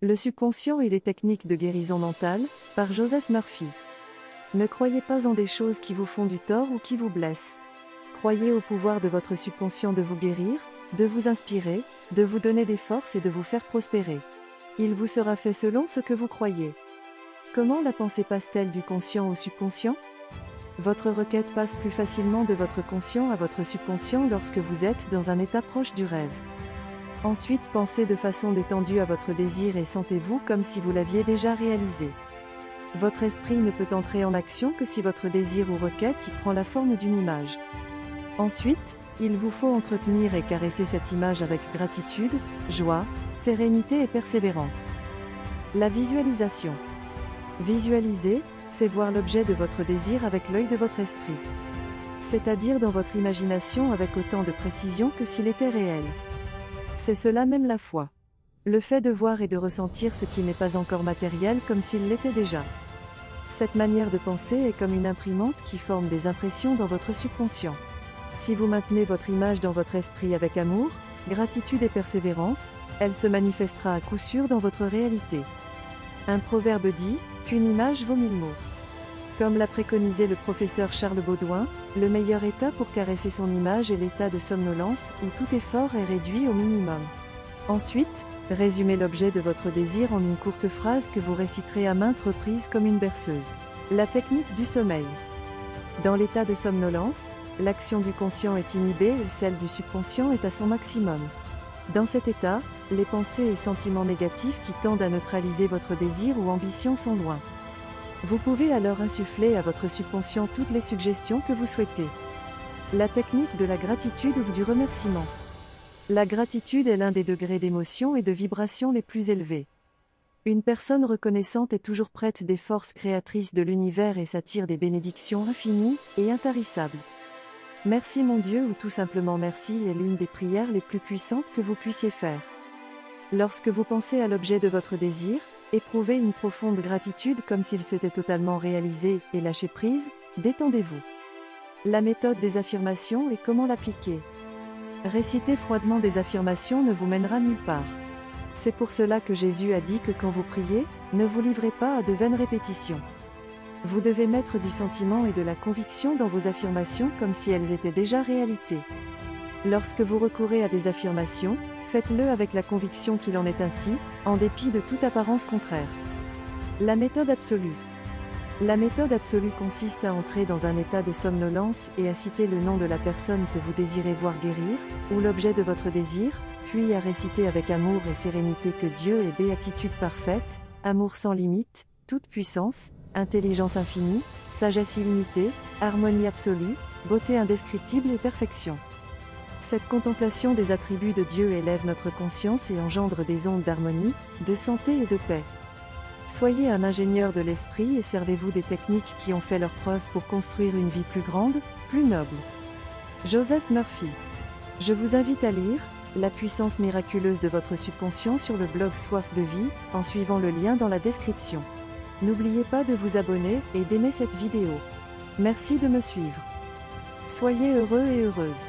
Le subconscient et les techniques de guérison mentale, par Joseph Murphy. Ne croyez pas en des choses qui vous font du tort ou qui vous blessent. Croyez au pouvoir de votre subconscient de vous guérir, de vous inspirer, de vous donner des forces et de vous faire prospérer. Il vous sera fait selon ce que vous croyez. Comment la pensée passe-t-elle du conscient au subconscient? Votre requête passe plus facilement de votre conscient à votre subconscient lorsque vous êtes dans un état proche du rêve. Ensuite, pensez de façon détendue à votre désir et sentez-vous comme si vous l'aviez déjà réalisé. Votre esprit ne peut entrer en action que si votre désir ou requête y prend la forme d'une image. Ensuite, il vous faut entretenir et caresser cette image avec gratitude, joie, sérénité et persévérance. La visualisation. Visualiser, c'est voir l'objet de votre désir avec l'œil de votre esprit. C'est-à-dire dans votre imagination avec autant de précision que s'il était réel. C'est cela même la foi. Le fait de voir et de ressentir ce qui n'est pas encore matériel comme s'il l'était déjà. Cette manière de penser est comme une imprimante qui forme des impressions dans votre subconscient. Si vous maintenez votre image dans votre esprit avec amour, gratitude et persévérance, elle se manifestera à coup sûr dans votre réalité. Un proverbe dit qu'une image vaut 1000 mots. Comme l'a préconisé le professeur Charles Baudouin, le meilleur état pour caresser son image est l'état de somnolence où tout effort est réduit au minimum. Ensuite, résumez l'objet de votre désir en une courte phrase que vous réciterez à maintes reprises comme une berceuse. La technique du sommeil. Dans l'état de somnolence, l'action du conscient est inhibée et celle du subconscient est à son maximum. Dans cet état, les pensées et sentiments négatifs qui tendent à neutraliser votre désir ou ambition sont loin. Vous pouvez alors insuffler à votre subconscient toutes les suggestions que vous souhaitez. La technique de la gratitude ou du remerciement. La gratitude est l'un des degrés d'émotion et de vibration les plus élevés. Une personne reconnaissante est toujours prête des forces créatrices de l'univers et s'attire des bénédictions infinies et intarissables. Merci mon Dieu ou tout simplement merci est l'une des prières les plus puissantes que vous puissiez faire. Lorsque vous pensez à l'objet de votre désir, éprouvez une profonde gratitude comme s'il s'était totalement réalisé et lâchez prise, détendez-vous. La méthode des affirmations et comment l'appliquer. Réciter froidement des affirmations ne vous mènera nulle part. C'est pour cela que Jésus a dit que quand vous priez, ne vous livrez pas à de vaines répétitions. Vous devez mettre du sentiment et de la conviction dans vos affirmations comme si elles étaient déjà réalité. Lorsque vous recourez à des affirmations, faites-le avec la conviction qu'il en est ainsi, en dépit de toute apparence contraire. La méthode absolue. La méthode absolue consiste à entrer dans un état de somnolence et à citer le nom de la personne que vous désirez voir guérir, ou l'objet de votre désir, puis à réciter avec amour et sérénité que Dieu est béatitude parfaite, amour sans limite, toute puissance, intelligence infinie, sagesse illimitée, harmonie absolue, beauté indescriptible et perfection. Cette contemplation des attributs de Dieu élève notre conscience et engendre des ondes d'harmonie, de santé et de paix. Soyez un ingénieur de l'esprit et servez-vous des techniques qui ont fait leur preuve pour construire une vie plus grande, plus noble. Joseph Murphy. Je vous invite à lire La puissance miraculeuse de votre subconscient sur le blog Soif de vie, en suivant le lien dans la description. N'oubliez pas de vous abonner et d'aimer cette vidéo. Merci de me suivre. Soyez heureux et heureuses.